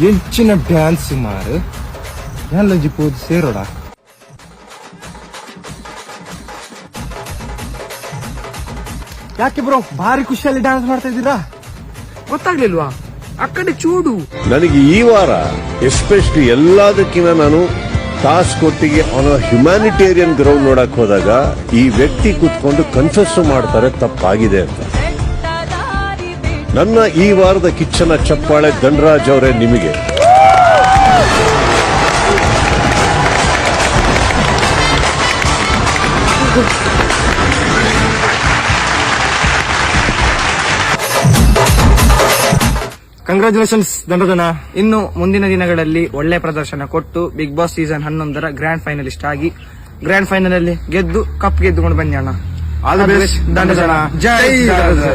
ಎಂಚಿನ ಡ್ಯಾನ್ಸ್ ಮಾರು ಎಲ್ಲಂಜಿ ಪೋದು ಸೇರೋಡ. ಯಾಕೆ ಬ್ರೋ ಭಾರಿ ಖುಷಿಯಲ್ಲಿ ಡ್ಯಾನ್ಸ್ ಮಾಡ್ತಾ ಇದ್ದೀರಾ? ಗೊತ್ತಾಗ್ಲಿಲ್ವಾ? ಆ ಕಡೆ ಚೂಡು. ನನಗೆ ಈ ವಾರ ಎಸ್ಪೆಷಲಿ ಎಲ್ಲದಕ್ಕಿಂತ ನಾನು ಕೊಟ್ಟಿಗೆ ಅವನ ಹ್ಯುಮ್ಯಾನಿಟೇರಿಯನ್ ಗ್ರೌಂಡ್ ನೋಡಕ್ ಹೋದಾಗ ಈ ವ್ಯಕ್ತಿ ಕೂತ್ಕೊಂಡು ಕನ್ಫೆಸ್ ಮಾಡ್ತಾರೆ ತಪ್ಪಾಗಿದೆ ಅಂತ. ನನ್ನ ಈ ವಾರದ ಕಿಚ್ಚನ ಚಪ್ಪಾಳೆ ಧನರಾಜ್ ಅವರೇ ನಿಮಗೆ. ಕಂಗ್ರಾಚುಲೇಷನ್ಸ್ ದಂಡದನ. ಇನ್ನು ಮುಂದಿನ ದಿನಗಳಲ್ಲಿ ಒಳ್ಳೆ ಪ್ರದರ್ಶನ ಕೊಟ್ಟು big boss season 11 grand finalist ಆಗಿ ಗ್ರ್ಯಾಂಡ್ ಫೈನಲ್ ಅಲ್ಲಿ ಗೆದ್ದು ಕಪ್ ಗೆದ್ದುಕೊಂಡು ಬನ್ನಿ ಅಣ್ಣ. ಆಲ್ ದಿ ಬೆಸ್ಟ್ ದಂಡದನ. ಜೈ ದಂಡದನ.